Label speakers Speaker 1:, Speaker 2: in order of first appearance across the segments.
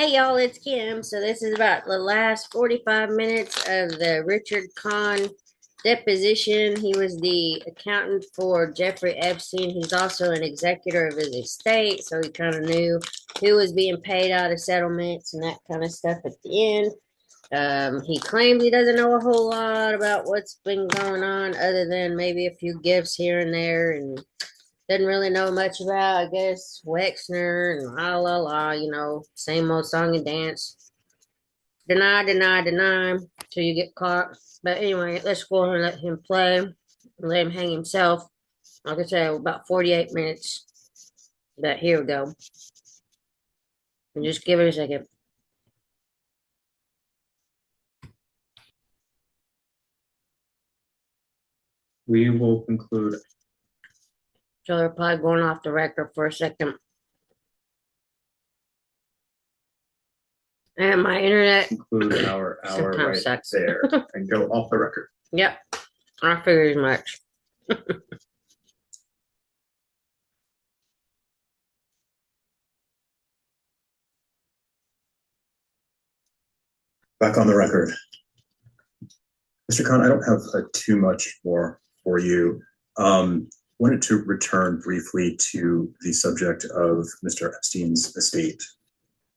Speaker 1: Hey y'all, it's Kim. So this is about the last 45 minutes of the Richard Kahn deposition. He was the accountant for Jeffrey Epstein. He's also an executor of his estate, so he kind of knew who was being paid out of settlements and that kind of stuff at the end. He claimed he doesn't know a whole lot about what's been going on other than maybe a few gifts here and there, and didn't really know much about, I guess, Wexner and la la la, same old song and dance. Deny, deny, deny till you get caught. But anyway, let's go ahead and let him play, let him hang himself. Like I said, about 48 minutes. But here we go. And just give it a second.
Speaker 2: We will conclude.
Speaker 1: So they're probably going off the record for a second. And my internet
Speaker 2: Conclude our hour right
Speaker 1: sucks.
Speaker 2: there and go off the record.
Speaker 1: Yep, I figured as much.
Speaker 2: Back on the record. Mr. Kahn, I don't have too much more for you. Wanted to return briefly to the subject of Mr. Epstein's estate.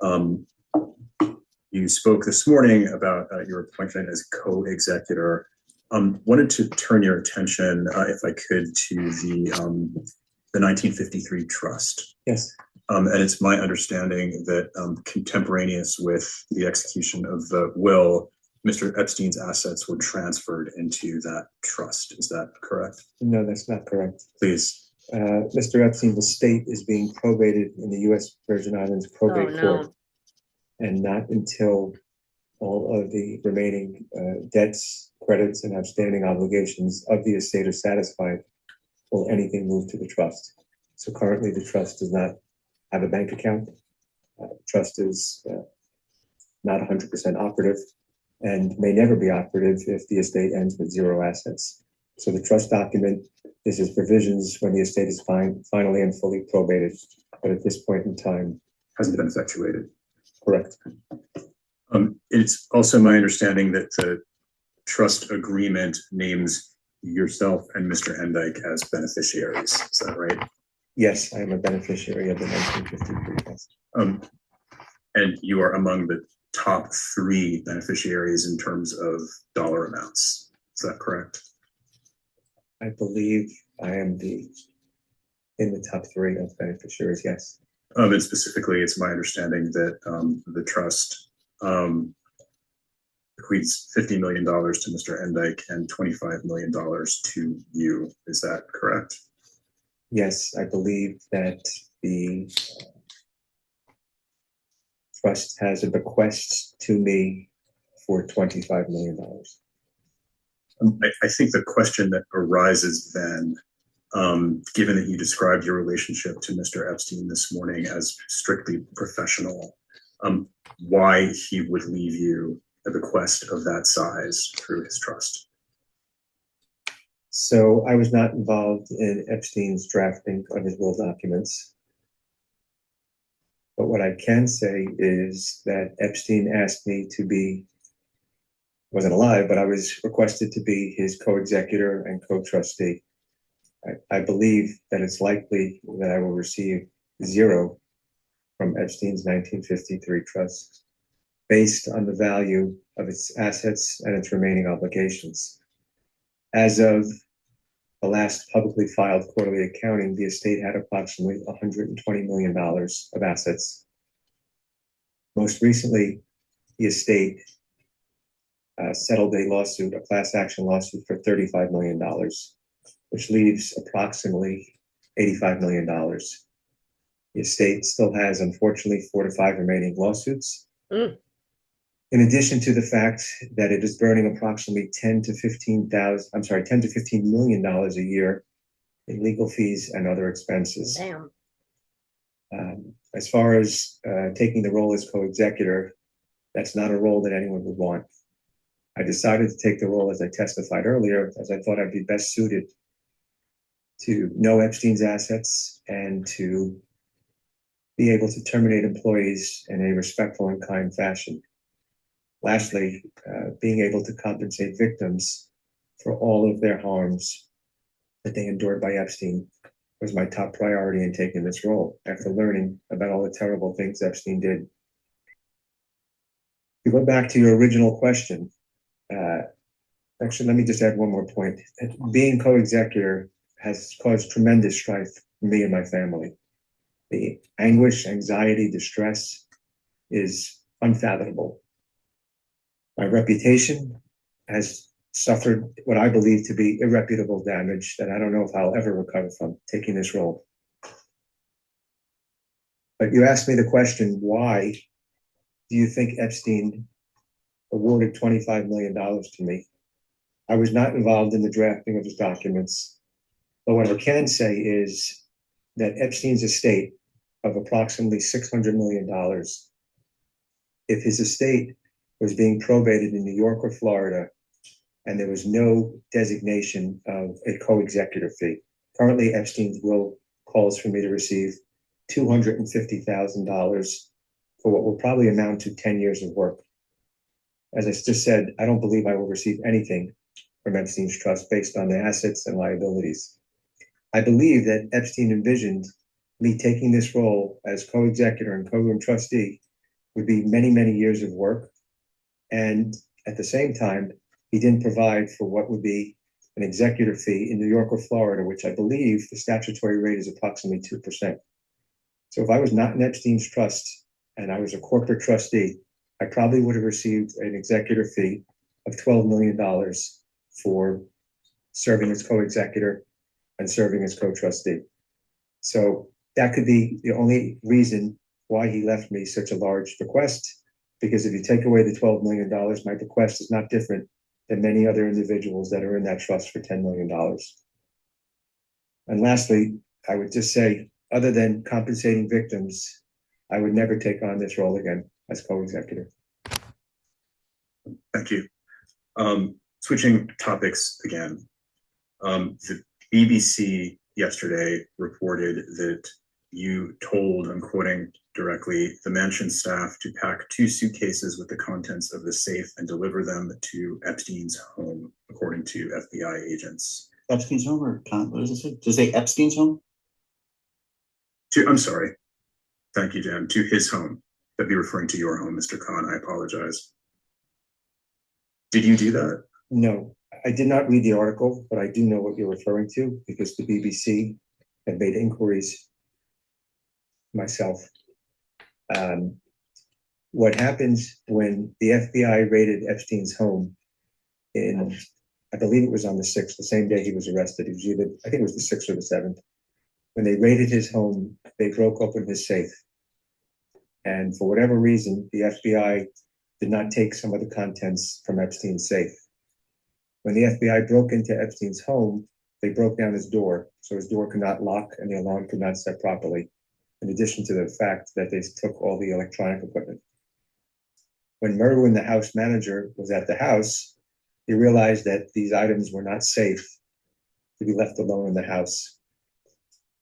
Speaker 2: You spoke this morning about your appointment as co-executor. Wanted to turn your attention, if I could, to the 1953 trust.
Speaker 3: Yes.
Speaker 2: And it's my understanding that contemporaneous with the execution of the will, Mr. Epstein's assets were transferred into that trust. Is that correct?
Speaker 3: No, that's not correct.
Speaker 2: Please.
Speaker 3: Mr. Epstein's estate is being probated in the U.S. Virgin Islands probate court, and not until all of the remaining debts, credits, and outstanding obligations of the estate are satisfied will anything move to the trust. So currently the trust does not have a bank account. The trust is not 100% operative and may never be operative if the estate ends with zero assets. So the trust document is its provisions when the estate is finally and fully probated, but at this point in time
Speaker 2: Hasn't been effectuated.
Speaker 3: Correct.
Speaker 2: It's also my understanding that the trust agreement names yourself and Mr. Endyke as beneficiaries. Is that right?
Speaker 3: Yes, I am a beneficiary of the 1953 trust.
Speaker 2: And you are among the top 3 beneficiaries in terms of dollar amounts. Is that correct?
Speaker 3: I believe I am in the top 3 of beneficiaries, yes.
Speaker 2: And specifically, it's my understanding that the trust bequeaths $50 million to Mr. Endyke and $25 million to you. Is that correct?
Speaker 3: Yes, I believe that the trust has a bequest to me for $25 million.
Speaker 2: I think the question that arises then, given that you described your relationship to Mr. Epstein this morning as strictly professional, why he would leave you a bequest of that size through his trust.
Speaker 3: So I was not involved in Epstein's drafting of his will documents. But what I can say is that Epstein asked me to be, wasn't alive, but I was requested to be his co-executor and co-trustee. I believe that it's likely that I will receive 0 from Epstein's 1953 trust based on the value of its assets and its remaining obligations. As of the last publicly filed quarterly accounting, the estate had approximately $120 million of assets. Most recently, the estate settled a lawsuit, a class action lawsuit for $35 million, which leaves approximately $85 million. The estate still has, unfortunately, 4 to 5 remaining lawsuits. In addition to the fact that it is burning approximately $10 to $15 million a year in legal fees and other expenses.
Speaker 1: Damn.
Speaker 3: As far as taking the role as co-executor, that's not a role that anyone would want. I decided to take the role, as I testified earlier, as I thought I'd be best suited to know Epstein's assets and to be able to terminate employees in a respectful and kind fashion. Lastly, being able to compensate victims for all of their harms that they endured by Epstein was my top priority in taking this role after learning about all the terrible things Epstein did. To go back to your original question, actually, let me just add one more point. Being co-executor has caused tremendous strife for me and my family. The anguish, anxiety, distress is unfathomable. My reputation has suffered what I believe to be irreparable damage that I don't know if I'll ever recover from taking this role. But you asked me the question, why do you think Epstein awarded $25 million to me? I was not involved in the drafting of his documents. But what I can say is that Epstein's estate of approximately $600 million, if his estate was being probated in New York or Florida, and there was no designation of a co-executor fee. Currently, Epstein's will calls for me to receive $250,000 for what will probably amount to 10 years of work. As I just said, I don't believe I will receive anything from Epstein's trust based on the assets and liabilities. I believe that Epstein envisioned me taking this role as co-executor and co-room trustee would be many, many years of work. And at the same time, he didn't provide for what would be an executor fee in New York or Florida, which I believe the statutory rate is approximately 2%. So if I was not in Epstein's trust and I was a corporate trustee, I probably would have received an executor fee of $12 million for serving as co-executor and serving as co-trustee. So that could be the only reason why he left me such a large bequest, because if you take away the $12 million, my bequest is not different than many other individuals that are in that trust for $10 million. And lastly, I would just say, other than compensating victims, I would never take on this role again as co-executive.
Speaker 2: Thank you. Switching topics again. The BBC yesterday reported that you told, I'm quoting directly, the mansion staff to pack 2 suitcases with the contents of the safe and deliver them to Epstein's home, according to FBI agents.
Speaker 4: Epstein's home or Kahn? What does it say? Does it say Epstein's home?
Speaker 2: I'm sorry. Thank you, Dan. To his home. That'd be referring to your home, Mr. Kahn. I apologize. Did you do that?
Speaker 3: No, I did not read the article, but I do know what you're referring to because the BBC had made inquiries myself. What happens when the FBI raided Epstein's home in, I believe it was on the 6th, the same day he was arrested. It was either, I think it was the 6th or the 7th. When they raided his home, they broke open his safe. And for whatever reason, the FBI did not take some of the contents from Epstein's safe. When the FBI broke into Epstein's home, they broke down his door, so his door could not lock and the alarm could not set properly, in addition to the fact that they took all the electronic equipment. When Merwin, the house manager, was at the house, he realized that these items were not safe to be left alone in the house.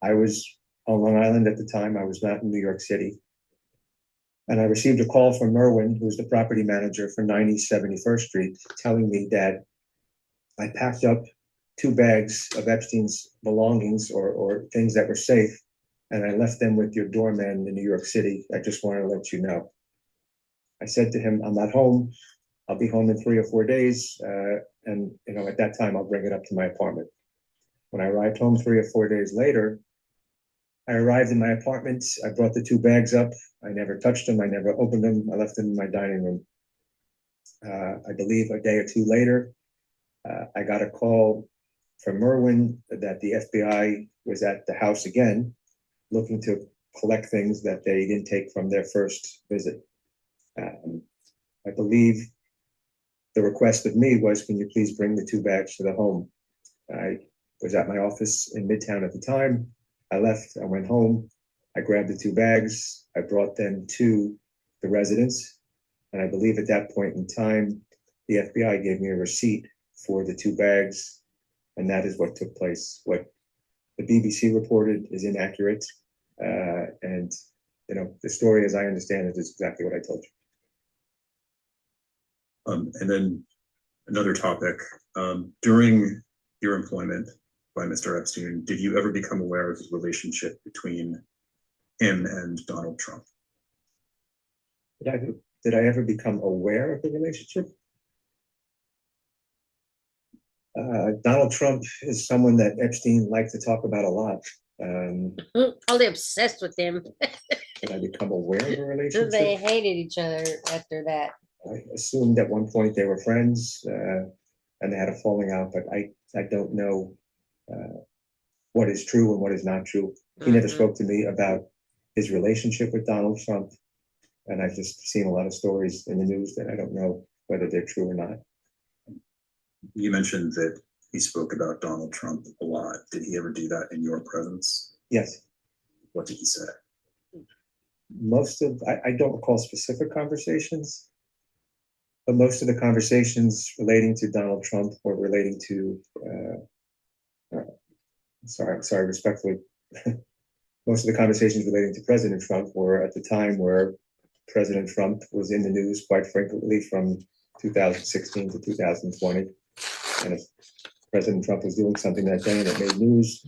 Speaker 3: I was on Long Island at the time. I was not in New York City. And I received a call from Merwin, who was the property manager for 90 71st Street, telling me that I packed up 2 bags of Epstein's belongings or things that were safe, and I left them with your doorman in New York City. I just wanted to let you know. I said to him, I'm not home. I'll be home in 3 or 4 days. And at that time, I'll bring it up to my apartment. When I arrived home 3 or 4 days later, I arrived in my apartment. I brought the 2 bags up. I never touched them. I never opened them. I left them in my dining room. I believe a day or 2 later, I got a call from Merwin that the FBI was at the house again, looking to collect things that they didn't take from their first visit. I believe the request of me was, can you please bring the 2 bags to the home? I was at my office in Midtown at the time. I left, I went home, I grabbed the 2 bags, I brought them to the residence. And I believe at that point in time, the FBI gave me a receipt for the 2 bags. And that is what took place. What the BBC reported is inaccurate. And the story as I understand it is exactly what I told you.
Speaker 2: And then another topic, during your employment by Mr. Epstein, did you ever become aware of his relationship between him and Donald Trump?
Speaker 3: Did I ever become aware of the relationship? Donald Trump is someone that Epstein liked to talk about a lot.
Speaker 1: Totally obsessed with him.
Speaker 3: Did I become aware of a relationship?
Speaker 1: They hated each other after that.
Speaker 3: I assumed at one point they were friends, and they had a falling out, but I don't know what is true and what is not true. He never spoke to me about his relationship with Donald Trump, and I've just seen a lot of stories in the news that I don't know whether they're true or not.
Speaker 2: You mentioned that he spoke about Donald Trump a lot. Did he ever do that in your presence?
Speaker 3: Yes.
Speaker 2: What did he say?
Speaker 3: I don't recall specific conversations, but most of the conversations relating to Donald Trump or relating to, sorry, respectfully, most of the conversations relating to President Trump were at the time where President Trump was in the news quite frequently from 2016 to 2020. And if President Trump was doing something that day and it made news,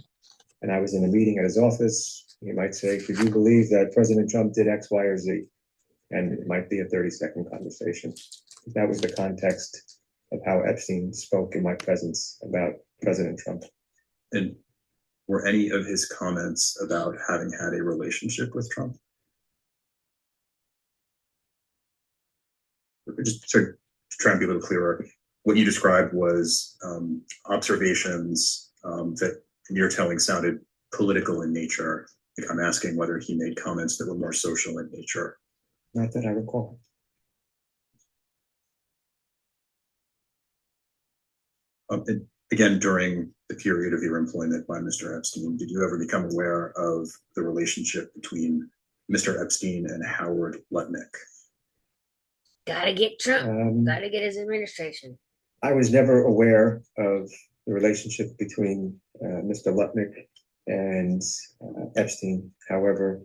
Speaker 3: and I was in a meeting at his office, he might say, could you believe that President Trump did X, Y, or Z? And it might be a 30-second conversation. That was the context of how Epstein spoke in my presence about President Trump.
Speaker 2: And were any of his comments about having had a relationship with Trump? Just to try and be a little clearer, what you described was observations that, from your telling, sounded political in nature. I'm asking whether he made comments that were more social in nature.
Speaker 3: Not that I recall.
Speaker 2: And again, during the period of your employment by Mr. Epstein, did you ever become aware of the relationship between Mr. Epstein and Howard Lutnick?
Speaker 1: Gotta get Trump. Gotta get his administration.
Speaker 3: I was never aware of the relationship between Mr. Lutnick and Epstein. However,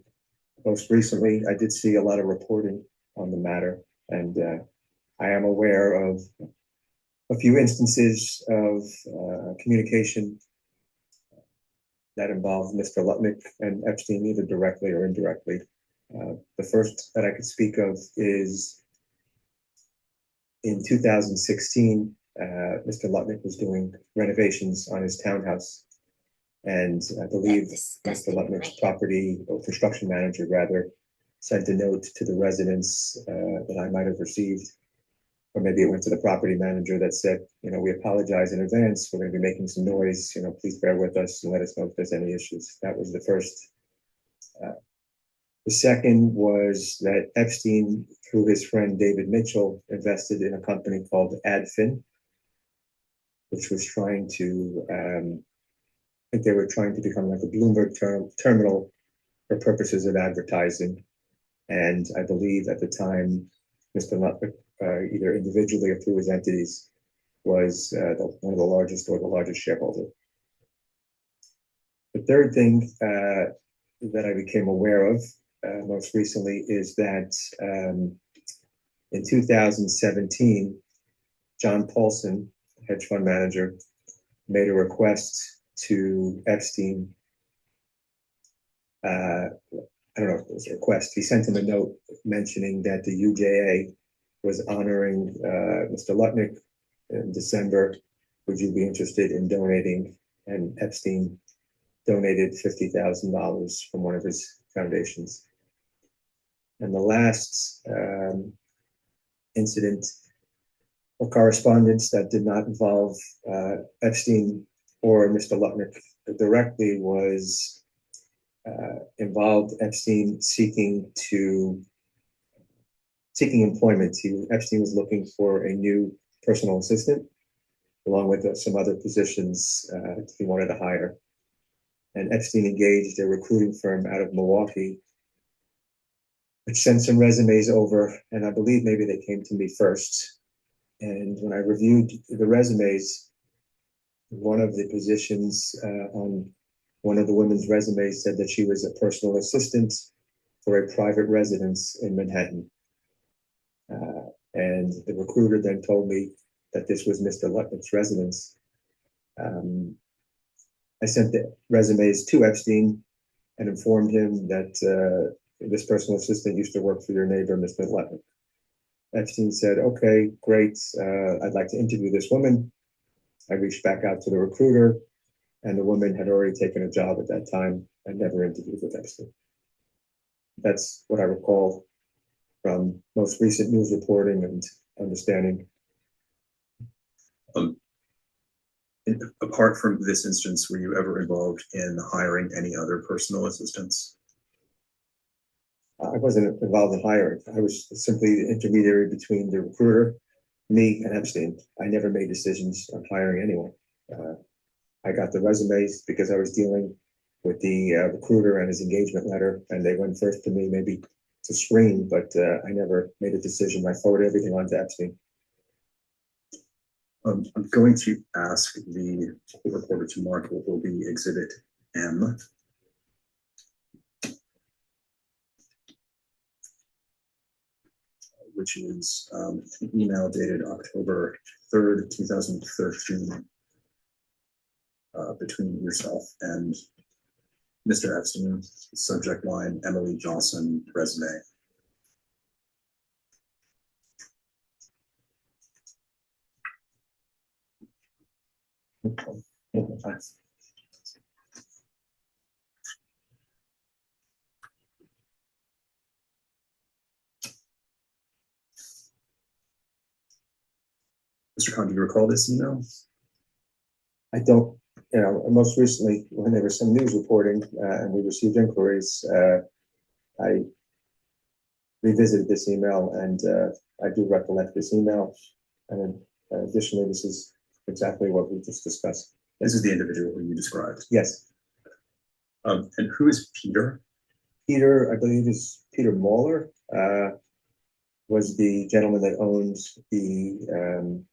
Speaker 3: most recently, I did see a lot of reporting on the matter, and I am aware of a few instances of communication that involved Mr. Lutnick and Epstein, either directly or indirectly. The first that I could speak of is in 2016, Mr. Lutnick was doing renovations on his townhouse. And I believe Mr. Lutnick's property or construction manager, rather, sent a note to the residents that I might have received, or maybe it went to the property manager that said, we apologize in advance. We're going to be making some noise. Please bear with us and let us know if there's any issues. That was the first. The second was that Epstein, through his friend David Mitchell, invested in a company called AdFin, which was trying to, I think they were trying to become like a Bloomberg terminal for purposes of advertising. And I believe at the time, Mr. Lutnick, either individually or through his entities, was one of the largest or the largest shareholder. The third thing that I became aware of most recently is that in 2017, John Paulson, hedge fund manager, made a request to Epstein. I don't know if it was a request. He sent him a note mentioning that the UJA was honoring Mr. Lutnick in December. Would you be interested in donating? And Epstein donated $50,000 from one of his foundations. And the last incident or correspondence that did not involve Epstein or Mr. Lutnick directly was involved Epstein seeking employment. Epstein was looking for a new personal assistant, along with some other positions he wanted to hire. And Epstein engaged a recruiting firm out of Milwaukee, which sent some resumes over, and I believe maybe they came to me first. And when I reviewed the resumes, one of the positions on one of the women's resumes said that she was a personal assistant for a private residence in Manhattan. And the recruiter then told me that this was Mr. Lutnick's residence. I sent the resumes to Epstein and informed him that this personal assistant used to work for your neighbor, Mr. Lutnick. Epstein said, okay, great. I'd like to interview this woman. I reached back out to the recruiter, and the woman had already taken a job at that time and never interviewed with Epstein. That's what I recall from most recent news reporting and understanding.
Speaker 2: Apart from this instance, were you ever involved in hiring any other personal assistants?
Speaker 3: I wasn't involved in hiring. I was simply the intermediary between the recruiter, me, and Epstein. I never made decisions on hiring anyone. I got the resumes because I was dealing with the recruiter and his engagement letter, and they went first to me, maybe to screen, but I never made a decision. I forwarded everything on to Epstein.
Speaker 2: I'm going to ask the reporter to mark what will be Exhibit M. Which is an email dated October 3rd, 2013, between yourself and Mr. Epstein. Subject line, Emily Johnson, resume. Mr. Kahn, do you recall this email?
Speaker 3: I don't, most recently, when there was some news reporting and we received inquiries, I revisited this email, and I do recollect this email. And additionally, this is exactly what we just discussed.
Speaker 2: This is the individual who you described.
Speaker 3: Yes.
Speaker 2: And who is Peter?
Speaker 3: Peter, I believe, is Peter Mauler, was the gentleman that owns the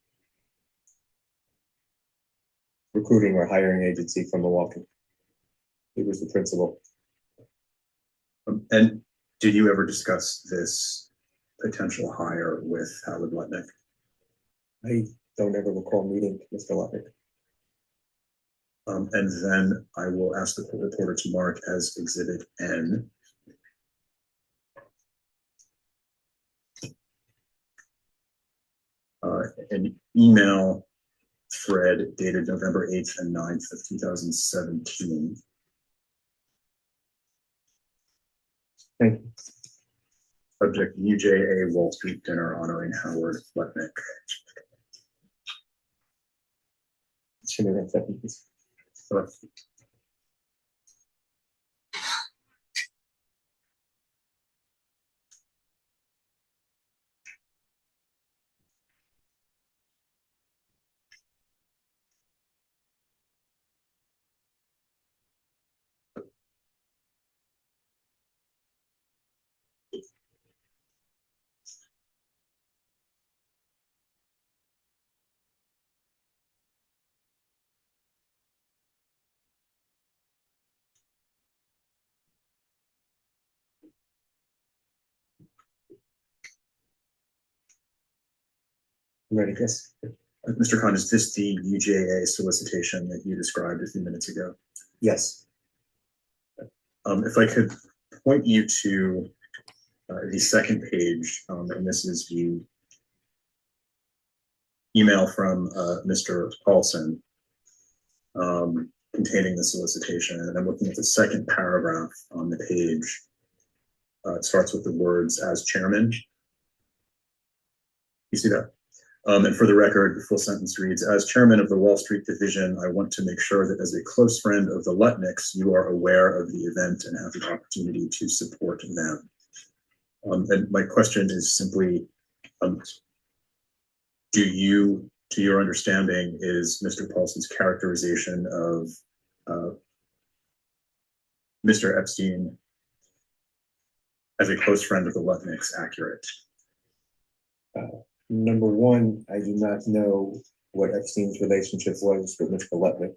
Speaker 3: recruiting or hiring agency from Milwaukee. He was the principal.
Speaker 2: And did you ever discuss this potential hire with Howard Lutnick?
Speaker 3: I don't ever recall meeting Mr. Lutnick.
Speaker 2: And then I will ask the reporter to mark as Exhibit N. An email thread dated November 8th and 9th of 2017.
Speaker 3: Thank you.
Speaker 2: Subject UJA Wall Street dinner honoring Howard Lutnick.
Speaker 3: Should we have second, please? I'm ready, yes.
Speaker 2: Mr. Kahn, is this the UJA solicitation that you described a few minutes ago?
Speaker 3: Yes.
Speaker 2: If I could point you to the second page, and this is the email from Mr. Paulson containing the solicitation, and I'm looking at the second paragraph on the page. It starts with the words "as chairman." You see that? And for the record, the full sentence reads, "As chairman of the Wall Street division, I want to make sure that as a close friend of the Lutnicks, you are aware of the event and have the opportunity to support them." And my question is simply, do you, to your understanding, is Mr. Paulson's characterization of Mr. Epstein as a close friend of the Lutnicks accurate?
Speaker 3: Number one, I do not know what Epstein's relationship was with Mr. Lutnick,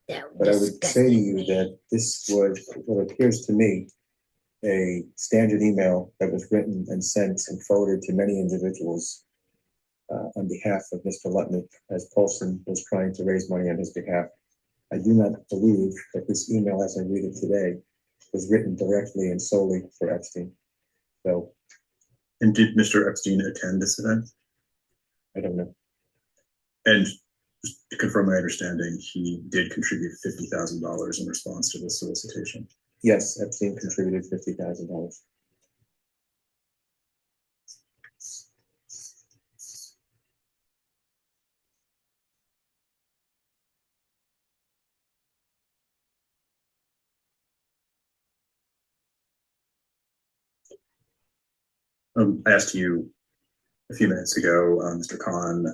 Speaker 3: but I would say to you that this was what appears to me a standard email that was written and sent and forwarded to many individuals on behalf of Mr. Lutnick, as Paulson was trying to raise money on his behalf. I do not believe that this email, as I read it today, was written directly and solely for Epstein. So.
Speaker 2: And did Mr. Epstein attend this event?
Speaker 3: I don't know.
Speaker 2: And just to confirm my understanding, he did contribute $50,000 in response to this solicitation.
Speaker 3: Yes, Epstein contributed $50,000.
Speaker 2: I asked you a few minutes ago, Mr. Kahn,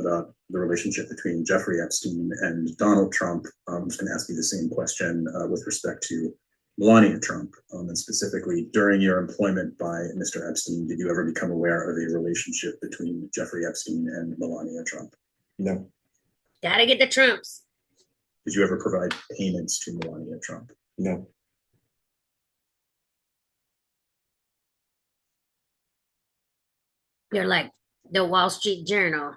Speaker 2: about the relationship between Jeffrey Epstein and Donald Trump. I'm just going to ask you the same question with respect to Melania Trump, and specifically during your employment by Mr. Epstein, did you ever become aware of a relationship between Jeffrey Epstein and Melania Trump?
Speaker 3: No.
Speaker 1: Gotta get the Trumps.
Speaker 2: Did you ever provide payments to Melania Trump?
Speaker 3: No.
Speaker 1: You're like the Wall Street Journal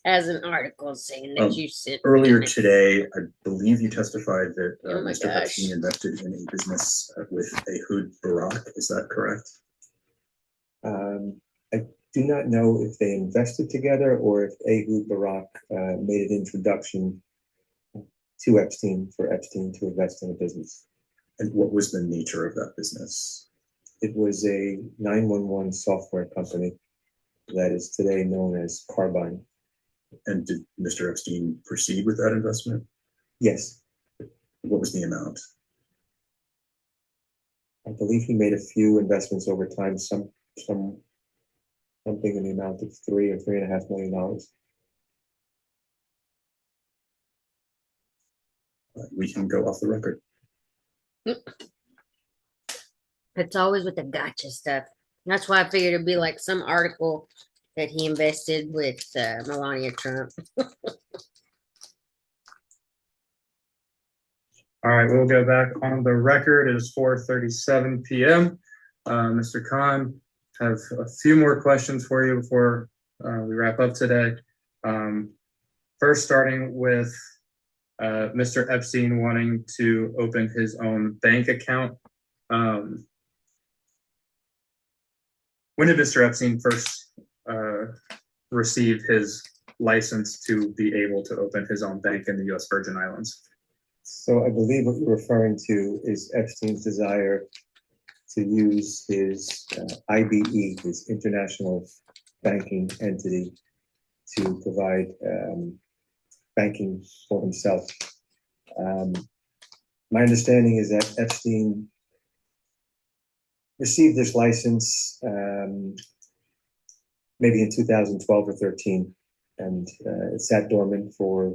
Speaker 1: has an article saying that you sent
Speaker 2: earlier today. I believe you testified that
Speaker 1: Oh my
Speaker 2: Mr.
Speaker 1: gosh.
Speaker 2: Epstein invested in a business with Ehud Barak. Is that correct?
Speaker 3: I do not know if they invested together or if Ehud Barak made an introduction to Epstein for Epstein to invest in a business.
Speaker 2: And what was the nature of that business?
Speaker 3: It was a 911 software company that is today known as Carbine.
Speaker 2: And did Mr. Epstein proceed with that investment?
Speaker 3: Yes.
Speaker 2: What was the amount?
Speaker 3: I believe he made a few investments over time, something in the amount of $3 or $3.5 million.
Speaker 2: We can go off the record.
Speaker 1: It's always with the gotcha stuff. That's why I figured it'd be like some article that he invested with Melania Trump.
Speaker 5: All right, we'll go back on the record. It is 4:37 p.m. Mr. Kahn, have a few more questions for you before we wrap up today. First, starting with Mr. Epstein wanting to open his own bank account. When did Mr. Epstein first receive his license to be able to open his own bank in the U.S. Virgin Islands?
Speaker 3: So I believe what you're referring to is Epstein's desire to use his IBE, his international banking entity, to provide banking for himself. My understanding is that Epstein received this license maybe in 2012 or 13, and it sat dormant for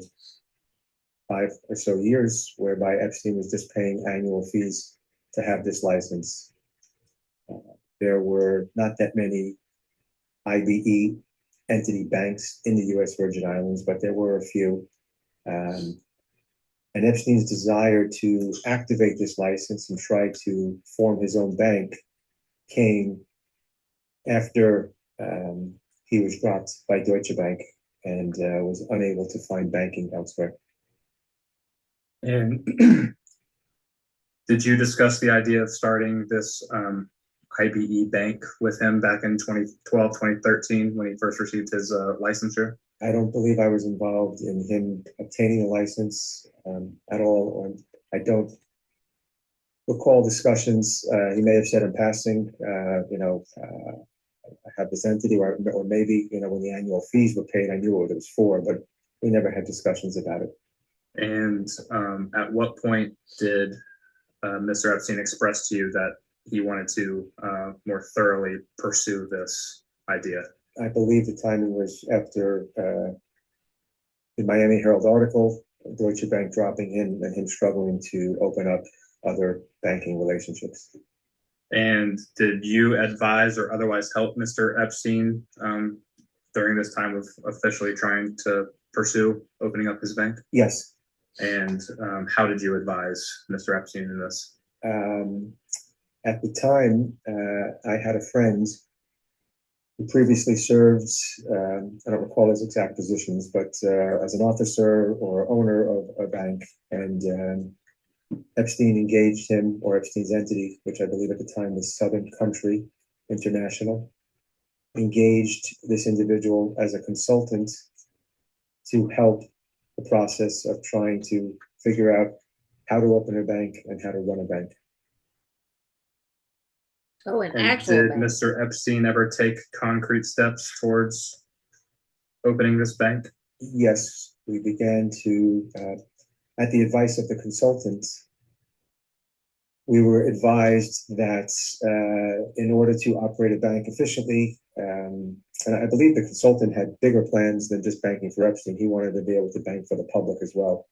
Speaker 3: 5 or so years, whereby Epstein was just paying annual fees to have this license. There were not that many IBE entity banks in the U.S. Virgin Islands, but there were a few. And Epstein's desire to activate this license and try to form his own bank came after he was dropped by Deutsche Bank and was unable to find banking elsewhere.
Speaker 5: And did you discuss the idea of starting this IBE bank with him back in 2012, 2013 when he first received his licensure?
Speaker 3: I don't believe I was involved in him obtaining a license at all. I don't recall discussions. He may have said in passing, I have this entity, or maybe, when the annual fees were paid, I knew what it was for, but we never had discussions about it.
Speaker 5: And at what point did Mr. Epstein express to you that he wanted to more thoroughly pursue this idea?
Speaker 3: I believe the timing was after the Miami Herald article, Deutsche Bank dropping him and him struggling to open up other banking relationships.
Speaker 5: And did you advise or otherwise help Mr. Epstein during this time of officially trying to pursue opening up his bank?
Speaker 3: Yes.
Speaker 5: And how did you advise Mr. Epstein in this?
Speaker 3: At the time, I had a friend who previously served, I don't recall his exact positions, but as an officer or owner of a bank. And Epstein engaged him, or Epstein's entity, which I believe at the time was Southern Country International, engaged this individual as a consultant to help the process of trying to figure out how to open a bank and how to run a bank.
Speaker 1: Oh, an
Speaker 5: And
Speaker 1: actual
Speaker 5: did
Speaker 1: bank.
Speaker 5: Mr. Epstein ever take concrete steps towards opening this bank?
Speaker 3: Yes, we began to, at the advice of the consultant, we were advised that in order to operate a bank efficiently, and I believe the consultant had bigger plans than just banking for Epstein. He wanted to be able to bank for the public as well.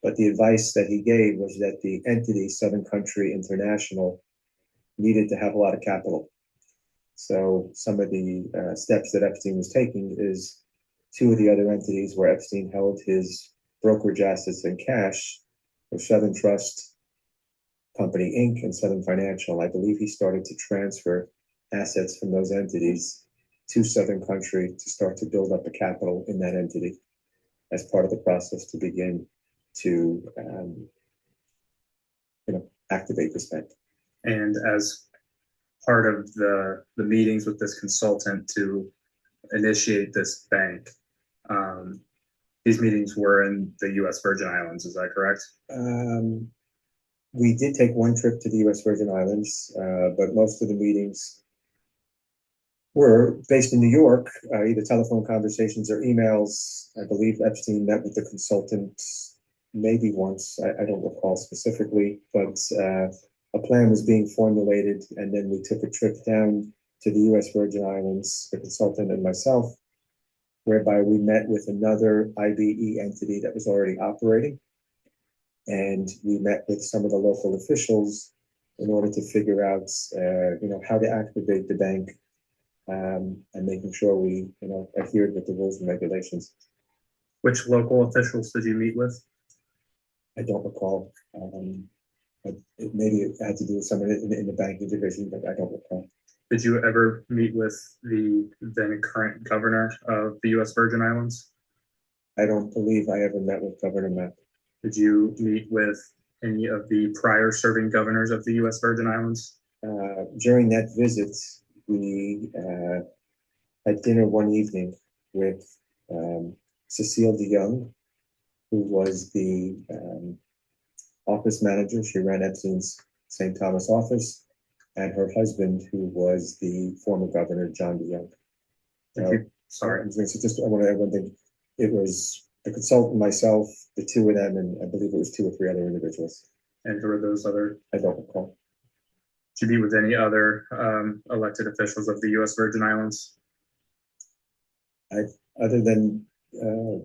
Speaker 3: But the advice that he gave was that the entity, Southern Country International, needed to have a lot of capital. So some of the steps that Epstein was taking is two of the other entities where Epstein held his brokerage assets and cash were Southern Trust Company Inc. and Southern Financial. I believe he started to transfer assets from those entities to Southern Country to start to build up the capital in that entity as part of the process to begin to activate this bank.
Speaker 5: And as part of the meetings with this consultant to initiate this bank, these meetings were in the U.S. Virgin Islands. Is that correct?
Speaker 3: We did take one trip to the U.S. Virgin Islands, but most of the meetings were based in New York, either telephone conversations or emails. I believe Epstein met with the consultant maybe once. I don't recall specifically, but a plan was being formulated, and then we took a trip down to the U.S. Virgin Islands, the consultant and myself, whereby we met with another IBE entity that was already operating. And we met with some of the local officials in order to figure out, how to activate the bank, and making sure we, adhered with the rules and regulations.
Speaker 5: Which local officials did you meet with?
Speaker 3: I don't recall. Maybe it had to do with someone in the banking division, but I don't recall.
Speaker 5: Did you ever meet with the then current governor of the U.S. Virgin Islands?
Speaker 3: I don't believe I ever met with Governor Mapp.
Speaker 5: Did you meet with any of the prior serving governors of the U.S. Virgin Islands?
Speaker 3: During that visit, we had dinner one evening with Cecile DeYoung, who was the office manager. She ran Epstein's St. Thomas office, and her husband, who was the former governor, John DeYoung.
Speaker 5: Sorry.
Speaker 3: I want to add one thing. It was the consultant, myself, the two of them, and I believe it was two or three other individuals.
Speaker 5: And who are those other?
Speaker 3: I don't recall.
Speaker 5: Did you meet with any other elected officials of the U.S. Virgin Islands?
Speaker 3: Other than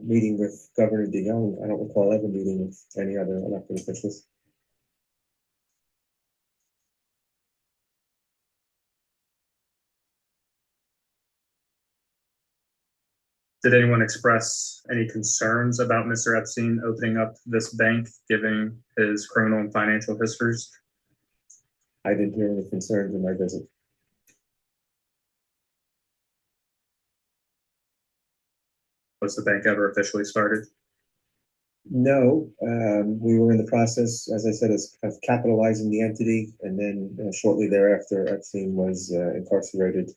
Speaker 3: meeting with Governor DeYoung, I don't recall ever meeting with any other elected officials.
Speaker 5: Did anyone express any concerns about Mr. Epstein opening up this bank, given his criminal and financial histories?
Speaker 3: I didn't hear any concerns in my visit.
Speaker 5: Was the bank ever officially started?
Speaker 3: No, we were in the process, as I said, of capitalizing the entity, and then shortly thereafter, Epstein was incarcerated,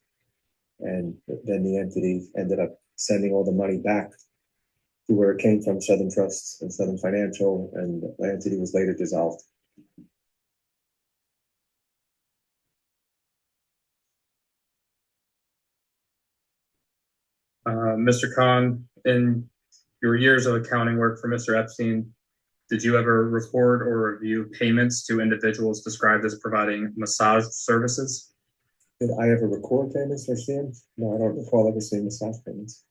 Speaker 3: and then the entity ended up sending all the money back to where it came from, Southern Trust and Southern Financial, and the entity was later dissolved.
Speaker 5: Mr. Kahn, in your years of accounting work for Mr. Epstein, did you ever record or review payments to individuals described as providing massage services?
Speaker 3: Did I ever record payments for Stan? No, I don't recall ever seeing massage payments.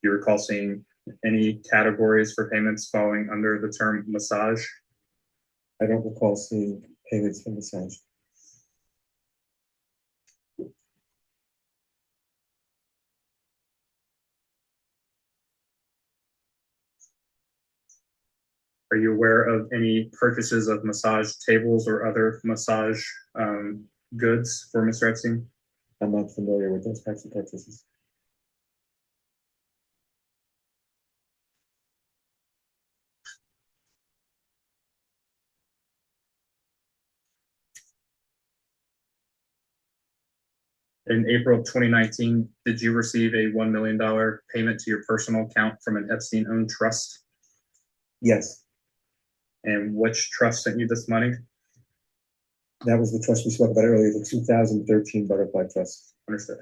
Speaker 5: Do you recall seeing any categories for payments falling under the term massage?
Speaker 3: I don't recall seeing payments for massage.
Speaker 5: Are you aware of any purchases of massage tables or other massage goods for Mr. Epstein?
Speaker 3: I'm not familiar with those types of purchases.
Speaker 5: In April of 2019, did you receive a $1 million payment to your personal account from an Epstein-owned trust?
Speaker 3: Yes,
Speaker 5: And which trust sent you this money?
Speaker 3: that was the trust we spoke about earlier, the 2013 Butterfly Trust.
Speaker 5: Understood.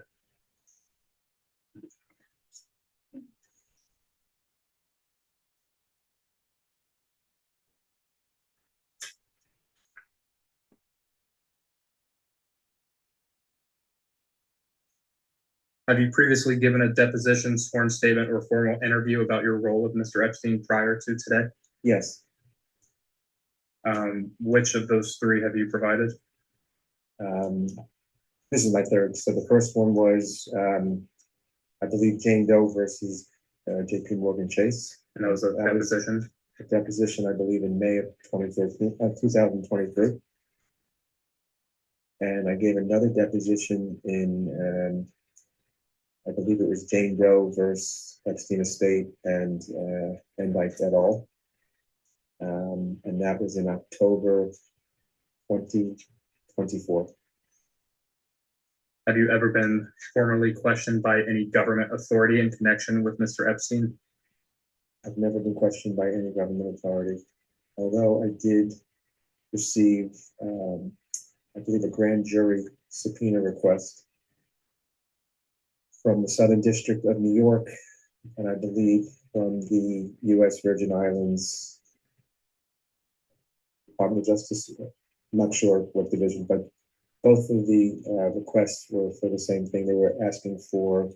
Speaker 5: Have you previously given a deposition, sworn statement, or formal interview about your role with Mr. Epstein prior to today?
Speaker 3: Yes,
Speaker 5: Which of those three have you provided?
Speaker 3: this is my third. So the first one was, I believe, Jane Doe versus JP Morgan Chase.
Speaker 5: And that was a deposition.
Speaker 3: A deposition, I believe, in May of 2023. And I gave another deposition in, I believe it was Jane Doe versus Epstein Estate and Enright et al. And that was in October 2024.
Speaker 5: Have you ever been formally questioned by any government authority in connection with Mr. Epstein?
Speaker 3: I've never been questioned by any government authority, although I did receive, I believe, a grand jury subpoena request from the Southern District of New York, and I believe from the U.S. Virgin Islands Department of Justice. I'm not sure what division, but both of the requests were for the same thing. They were asking for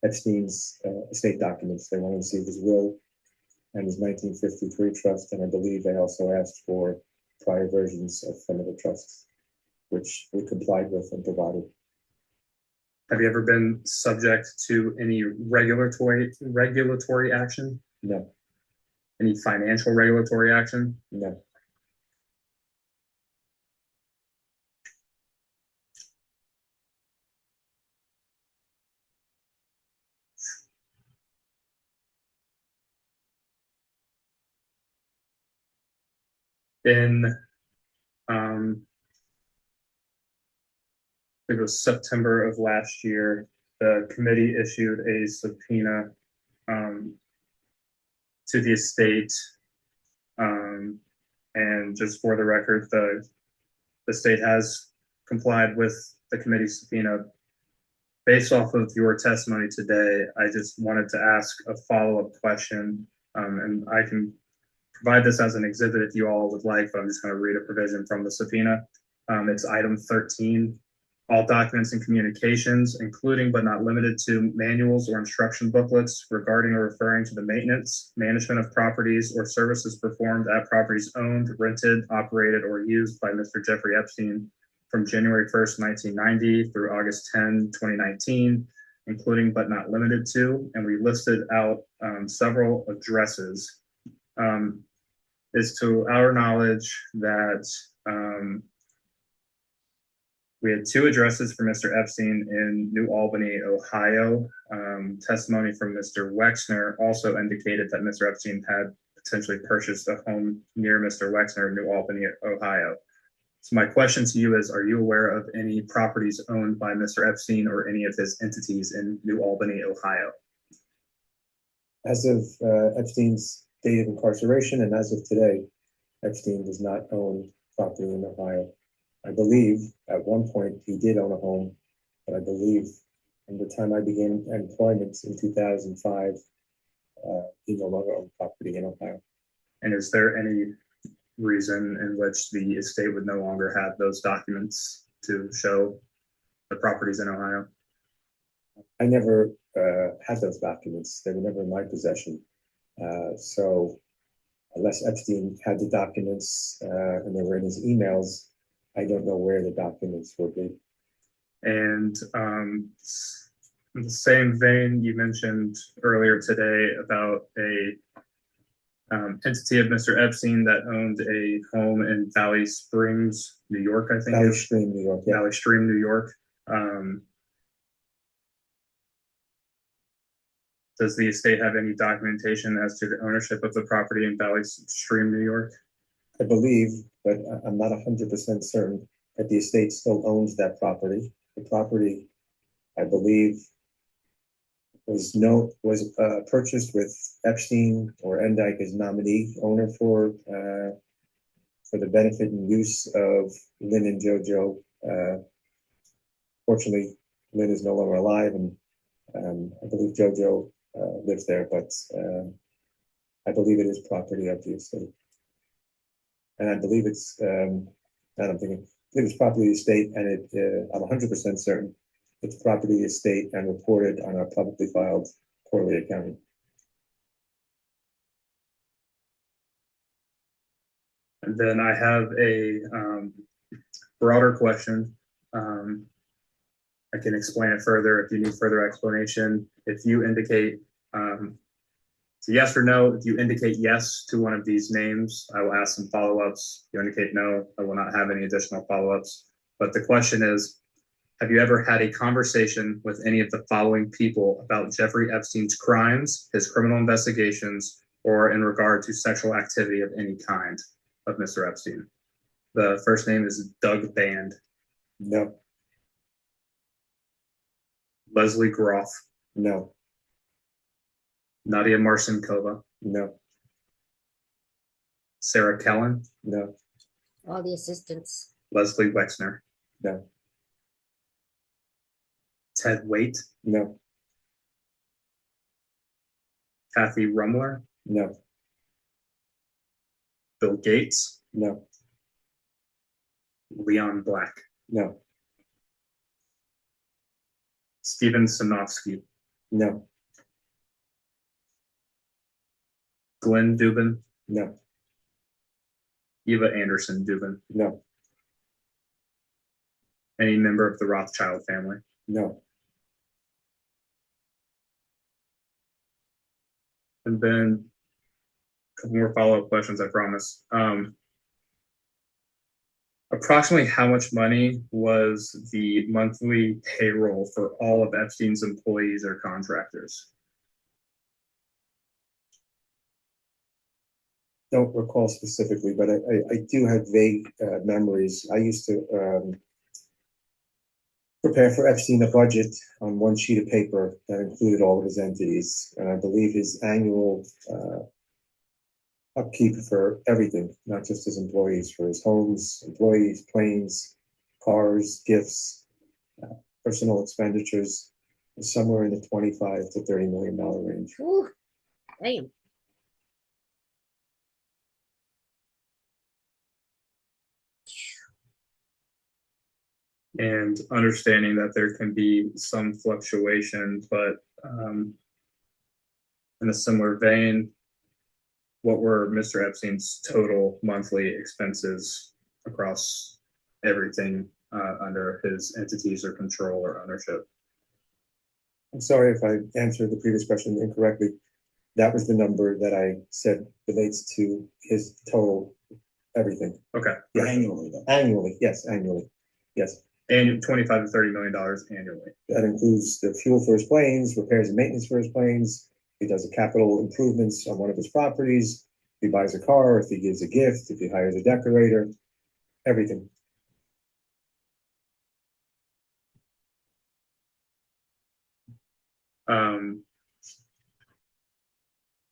Speaker 3: Epstein's estate documents. They wanted to see his will and his 1953 trust, and I believe they also asked for prior versions of some of the trusts, which we complied with and provided.
Speaker 5: Have you ever been subject to any regulatory action?
Speaker 3: No,
Speaker 5: Any financial regulatory action?
Speaker 3: no.
Speaker 5: In I think it was September of last year, the committee issued a subpoena to the estate. And just for the record, the state has complied with the committee subpoena. Based off of your testimony today, I just wanted to ask a follow-up question, and I can provide this as an exhibit if you all would like, but I'm just going to read a provision from the subpoena. It's item 13. All documents and communications, including but not limited to manuals or instruction booklets regarding or referring to the maintenance, management of properties or services performed at properties owned, rented, operated, or used by Mr. Jeffrey Epstein from January 1st, 1990 through August 10, 2019, including but not limited to, and we listed out several addresses. It's to our knowledge that we had two addresses for Mr. Epstein in New Albany, Ohio. Testimony from Mr. Wexner also indicated that Mr. Epstein had potentially purchased a home near Mr. Wexner in New Albany, Ohio. So my question to you is, are you aware of any properties owned by Mr. Epstein or any of his entities in New Albany, Ohio?
Speaker 3: As of Epstein's date of incarceration and as of today, Epstein does not own property in Ohio. I believe at one point he did own a home, but I believe from the time I began employment in 2005, he no longer owned property in Ohio.
Speaker 5: And is there any reason in which the estate would no longer have those documents to show the properties in Ohio?
Speaker 3: I never had those documents. They were never in my possession. So unless Epstein had the documents and they were in his emails, I don't know where the documents will be.
Speaker 5: And in the same vein, you mentioned earlier today about a entity of Mr. Epstein that owned a home in Valley Springs, New York, I think.
Speaker 3: Valley Stream, New York, yeah.
Speaker 5: Valley Stream, New York. Does the estate have any documentation as to the ownership of the property in Valley Stream, New York?
Speaker 3: I believe, but I'm not 100% certain that the estate still owns that property. The property, I believe, was purchased with Epstein or Endyke as nominee owner for the benefit and use of Lynn and JoJo. Fortunately, Lynn is no longer alive, and I believe JoJo lives there, but I believe it is property of the estate. And I believe it's, and I'm thinking, I believe it's property of the estate, and I'm 100% certain it's property of the estate and reported on our publicly filed quarterly accounting.
Speaker 5: And then I have a broader question. I can explain it further if you need further explanation. If you indicate it's a yes or no, if you indicate yes to one of these names, I will ask some follow-ups. If you indicate no, I will not have any additional follow-ups. But the question is, have you ever had a conversation with any of the following people about Jeffrey Epstein's crimes, his criminal investigations, or in regard to sexual activity of any kind of Mr. Epstein? The first name is Doug Band.
Speaker 3: No.
Speaker 5: Leslie Groff.
Speaker 3: No.
Speaker 5: Nadia Marcinkova.
Speaker 3: No.
Speaker 5: Sarah Kellen.
Speaker 3: No.
Speaker 1: All the assistants.
Speaker 5: Leslie Wexner.
Speaker 3: No.
Speaker 5: Ted Waite.
Speaker 3: No.
Speaker 5: Kathy Rumler.
Speaker 3: No.
Speaker 5: Bill Gates.
Speaker 3: No.
Speaker 5: Leon Black.
Speaker 3: No.
Speaker 5: Steven Sinofsky.
Speaker 3: No.
Speaker 5: Glenn Dubin.
Speaker 3: No.
Speaker 5: Eva Anderson Dubin.
Speaker 3: No.
Speaker 5: Any member of the Rothschild family.
Speaker 3: No.
Speaker 5: And then a couple more follow-up questions, I promise. Approximately how much money was the monthly payroll for all of Epstein's employees or contractors?
Speaker 3: Don't recall specifically, but I do have vague memories. I used to prepare for Epstein a budget on one sheet of paper that included all of his entities, and I believe his annual upkeep for everything, not just his employees, for his homes, employees, planes, cars, gifts, personal expenditures, somewhere in the $25 to $30 million range.
Speaker 1: Ooh, damn.
Speaker 5: And understanding that there can be some fluctuation, but in a similar vein, what were Mr. Epstein's total monthly expenses across everything under his entities or control or ownership?
Speaker 3: I'm sorry if I answered the previous question incorrectly. That was the number that I said relates to his total everything.
Speaker 5: Okay.
Speaker 3: Yeah.
Speaker 4: Annually, though.
Speaker 3: Annually, yes, annually. Yes.
Speaker 5: And $25 to $30 million annually.
Speaker 3: That includes the fuel for his planes, repairs and maintenance for his planes. He does a capital improvements on one of his properties. If he buys a car, if he gives a gift, if he hires a decorator, everything.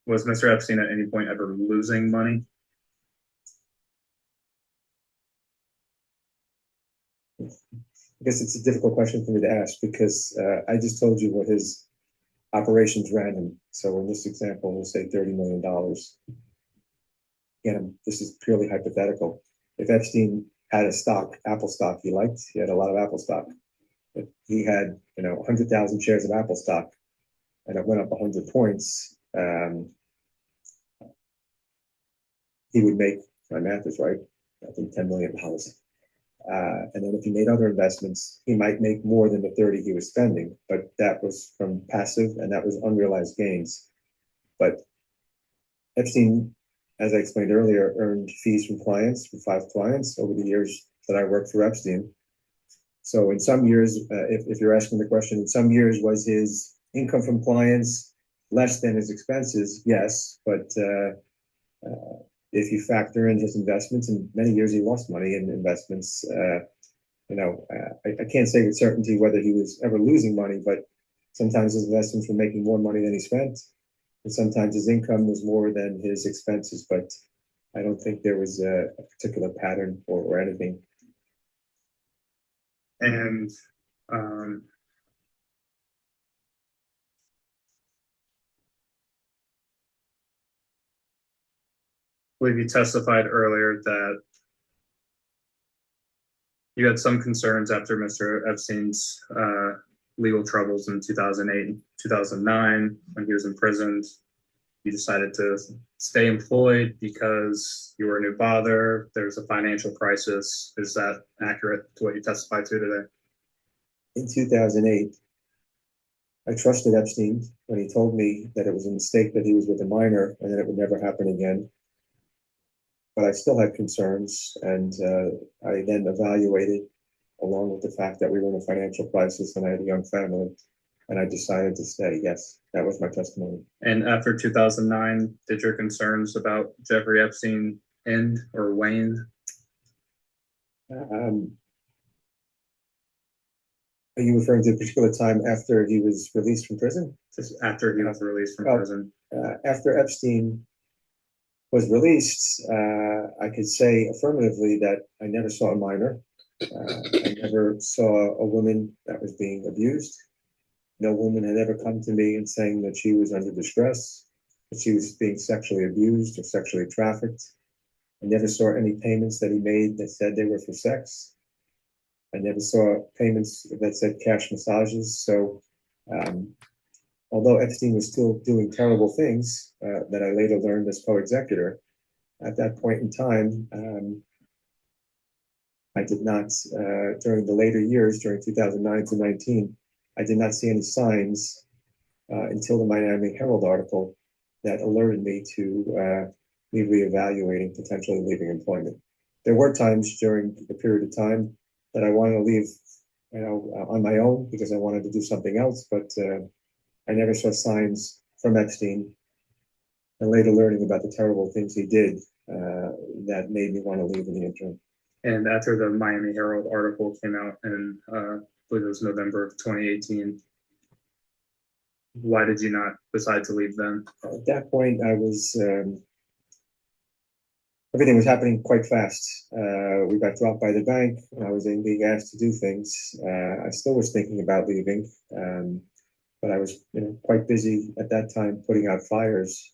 Speaker 5: Was Mr. Epstein at any point ever losing money?
Speaker 3: I guess it's a difficult question for me to ask because I just told you what his operations ran him. So in this example, we'll say $30 million. Again, this is purely hypothetical. If Epstein had a stock, Apple stock he liked, he had a lot of Apple stock. If he had, 100,000 shares of Apple stock and it went up 100 points, he would make, my math is right, I think $10 million. And then if he made other investments, he might make more than the 30 he was spending, but that was from passive and that was unrealized gains. But Epstein as I explained earlier, earned fees from clients, from 5 clients over the years that I worked for Epstein. So in some years, if you're asking the question, in some years was his income from clients less than his expenses? Yes, but if you factor in his investments, in many years he lost money in investments. I can't say with certainty whether he was ever losing money, but sometimes his investments were making more money than he spent, and sometimes his income was more than his expenses. But I don't think there was a particular pattern or anything.
Speaker 5: And I believe you testified earlier that you had some concerns after Mr. Epstein's legal troubles in 2008 and 2009 when he was imprisoned. You decided to stay employed because you were a new father. There's a financial crisis. Is that accurate to what you testified to today?
Speaker 3: In 2008, I trusted Epstein when he told me that it was a mistake that he was with a minor and that it would never happen again. But I still had concerns, and I then evaluated, along with the fact that we were in a financial crisis and I had a young family, and I decided to stay. Yes, that was my testimony.
Speaker 5: And after 2009, did your concerns about Jeffrey Epstein end or wane?
Speaker 3: Are you referring to a particular time after he was released from prison?
Speaker 5: Just after he was released from prison.
Speaker 3: After Epstein was released, I could say affirmatively that I never saw a minor. I never saw a woman that was being abused. No woman had ever come to me and saying that she was under distress, that she was being sexually abused or sexually trafficked. I never saw any payments that he made that said they were for sex. I never saw payments that said cash massages. So although Epstein was still doing terrible things that I later learned as co-executor, at that point in time, I did not, during the later years, during 2009 to 19, I did not see any signs until the Miami Herald article that alerted me to me reevaluating, potentially leaving employment. There were times during the period of time that I wanted to leave, on my own because I wanted to do something else, but I never saw signs from Epstein, and later learning about the terrible things he did that made me want to leave in the interim.
Speaker 5: And after the Miami Herald article came out in, I believe it was November of 2018, why did you not decide to leave then?
Speaker 3: At that point, I was, everything was happening quite fast. We got dropped by the bank, and I was being asked to do things. I still was thinking about leaving, but I was quite busy at that time putting out fires.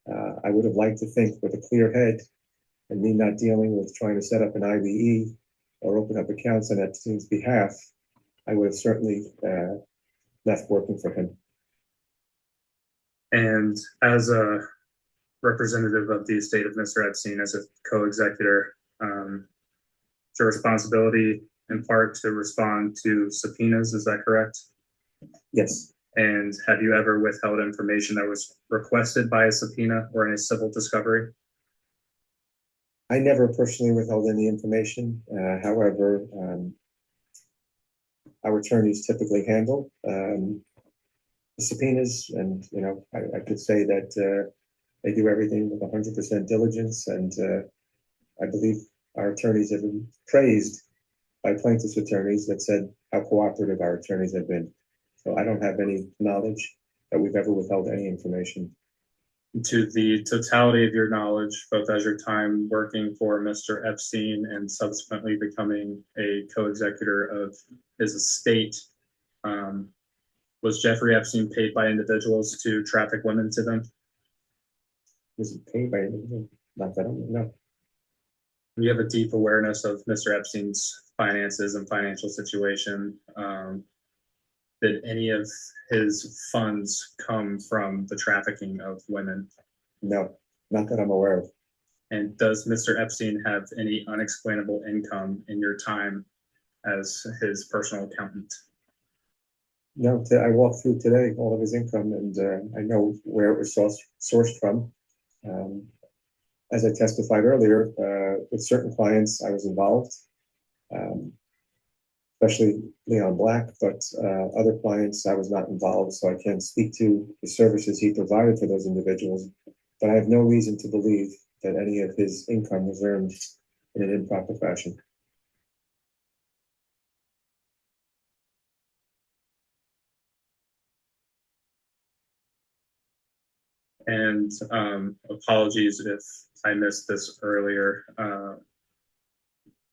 Speaker 3: I would have liked to think with a clear head and me not dealing with trying to set up an IVE or open up accounts on Epstein's behalf, I would have certainly left working for him.
Speaker 5: And as a representative of the estate of Mr. Epstein, as a co-executor, it's your responsibility in part to respond to subpoenas, is that correct?
Speaker 3: Yes.
Speaker 5: And have you ever withheld information that was requested by a subpoena or in a civil discovery?
Speaker 3: I never personally withheld any information. However, our attorneys typically handle the subpoenas, and I could say that they do everything with 100% diligence, and I believe our attorneys have been praised by plaintiffs' attorneys that said how cooperative our attorneys have been. So I don't have any knowledge that we've ever withheld any information.
Speaker 5: To the totality of your knowledge, both as your time working for Mr. Epstein and subsequently becoming a co-executor of his estate, was Jeffrey Epstein paid by individuals to traffic women to them?
Speaker 3: Was he paid by individuals? Not that I know.
Speaker 5: You have a deep awareness of Mr. Epstein's finances and financial situation. Did any of his funds come from the trafficking of women?
Speaker 3: No, not that I'm aware of.
Speaker 5: And does Mr. Epstein have any unexplainable income in your time as his personal accountant?
Speaker 3: No, I walked through today all of his income, and I know where it was sourced from. as I testified earlier, with certain clients, I was involved, especially Leon Black, but other clients, I was not involved, so I can't speak to the services he provided for those individuals. But I have no reason to believe that any of his income was earned in an improper fashion.
Speaker 5: And apologies if I missed this earlier.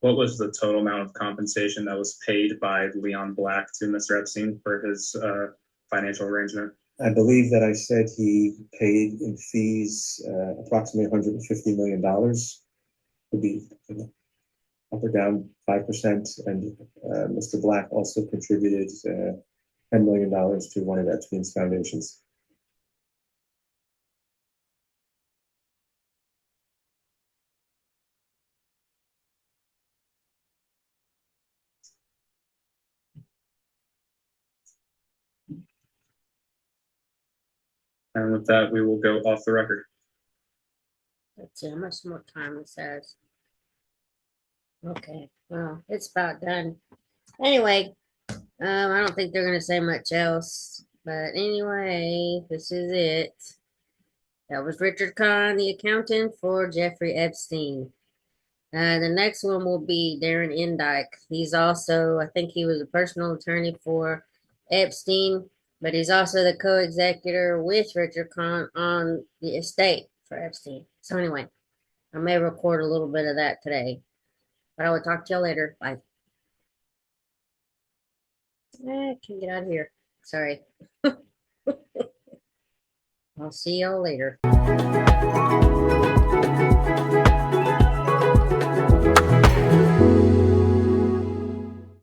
Speaker 5: What was the total amount of compensation that was paid by Leon Black to Mr. Epstein for his financial arrangement?
Speaker 3: I believe that I said he paid in fees approximately $150 million. Could be up or down 5%, and Mr. Black also contributed $10 million to one of Epstein's foundations.
Speaker 5: And with that, we will go off the record.
Speaker 1: Let's see how much more time this has. Okay, well, it's about done. Anyway, I don't think they're gonna say much else. But anyway, this is it. That was Richard Kahn, the accountant for Jeffrey Epstein. The next one will be Darren Endike. He's also, I think he was a personal attorney for Epstein, but he's also the co-executor with Richard Kahn on the estate for Epstein. So anyway, I may record a little bit of that today, but I will talk to y'all later. Bye. I can get out of here. Sorry. I'll see y'all later.